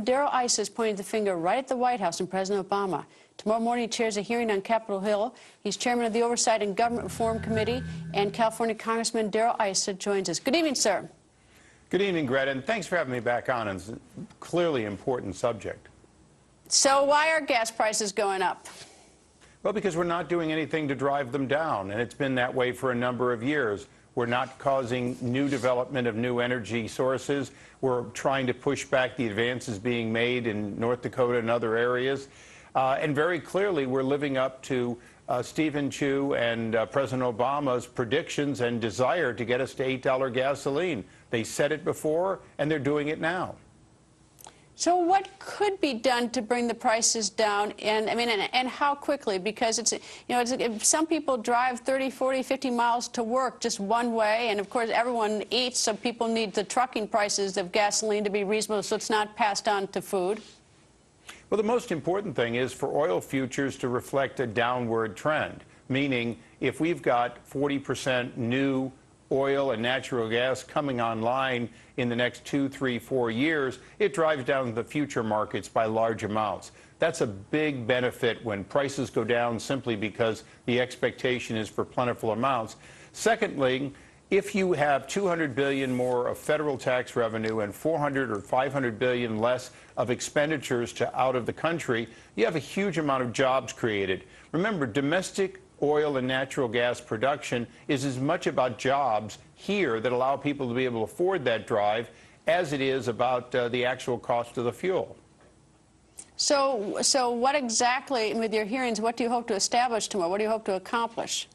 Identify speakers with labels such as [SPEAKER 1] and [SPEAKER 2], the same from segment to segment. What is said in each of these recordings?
[SPEAKER 1] Darrell Issa is pointing the finger right at the White House and President Obama. Tomorrow morning, he chairs a hearing on Capitol Hill. He's chairman of the Oversight and Government Reform Committee, and California Congressman Darrell Issa joins us. Good evening, sir.
[SPEAKER 2] Good evening, Greta, and thanks for having me back on. It's a clearly important subject.
[SPEAKER 1] So why are gas prices going up?
[SPEAKER 2] Well, because we're not doing anything to drive them down, and it's been that way for a number of years. We're not causing new development of new energy sources. We're trying to push back the advances being made in North Dakota and other areas. And very clearly, we're living up to Stephen Chu and President Obama's predictions and desire to get us to $8 gasoline. They said it before, and they're doing it now.
[SPEAKER 1] So what could be done to bring the prices down, and and how quickly? Because some people drive 30, 40, 50 miles to work just one way, and of course everyone eats, so people need the trucking prices of gasoline to be reasonable so it's not passed on to food.
[SPEAKER 2] Well, the most important thing is for oil futures to reflect a downward trend, meaning if we've got 40% new oil and natural gas coming online in the next 2, 3, 4 years, it drives down the future markets by large amounts. That's a big benefit when prices go down simply because the expectation is for plentiful amounts. Secondly, if you have $200 billion more of federal tax revenue and $400 or $500 billion less of expenditures out of the country, you have a huge amount of jobs created. Remember, domestic oil and natural gas production is as much about jobs here that allow people to be able to afford that drive as it is about the actual cost of the fuel.
[SPEAKER 1] So what exactly, with your hearings, what do you hope to establish tomorrow? What do you hope to accomplish?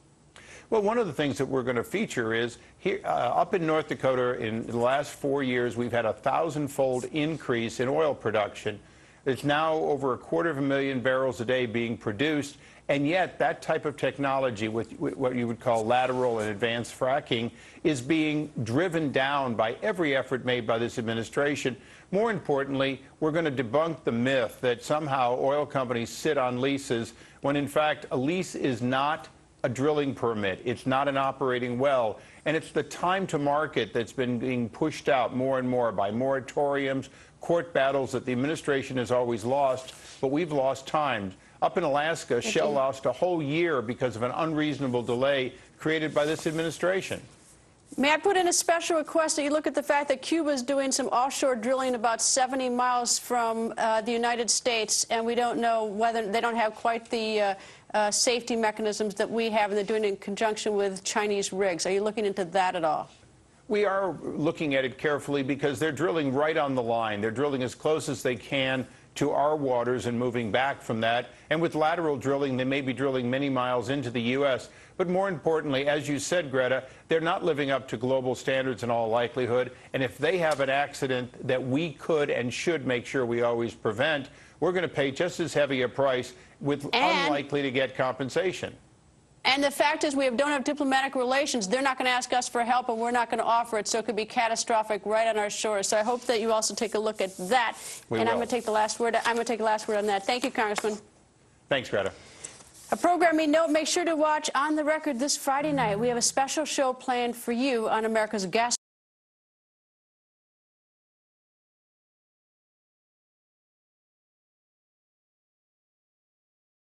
[SPEAKER 2] Well, one of the things that we're going to feature is here up in North Dakota in the last 4 years, we've had a 1,000-fold increase in oil production. There's now over 250,000 barrels a day being produced, and yet that type of technology with what you would call lateral and advanced fracking is being driven down by every effort made by this administration. More importantly, we're going to debunk the myth that somehow oil companies sit on leases when, in fact, a lease is not a drilling permit. It's not an operating well. And it's the time to market that's been being pushed out more and more by moratoriums, court battles that the administration has always lost, but we've lost time. Up in Alaska, Shell lost a whole year because of an unreasonable delay created by this administration.
[SPEAKER 1] May I put in a special request that you look at the fact that Cuba is doing some offshore drilling about 70 miles from the United States, and we don't know whether they don't have quite the safety mechanisms that we have, and they're doing it in conjunction with Chinese rigs. Are you looking into that at all?
[SPEAKER 2] We are looking at it carefully because they're drilling right on the line. They're drilling as close as they can to our waters and moving back from that. And with lateral drilling, they may be drilling many miles into the U.S. But more importantly, as you said, Greta, they're not living up to global standards in all likelihood. And if they have an accident that we could and should make sure we always prevent, we're going to pay just as heavy a price with unlikely to get compensation.
[SPEAKER 1] And the fact is we don't have diplomatic relations. They're not going to ask us for help, and we're not going to offer it, so it could be catastrophic right on our shores. So I hope that you also take a look at that. I'm going to take the last word. I'm going to take the last word on that. Thank you, Congressman.
[SPEAKER 2] Thanks, Greta.
[SPEAKER 1] A programming note, make sure to watch On the Record this Friday night. We have a special show planned for you on America's gas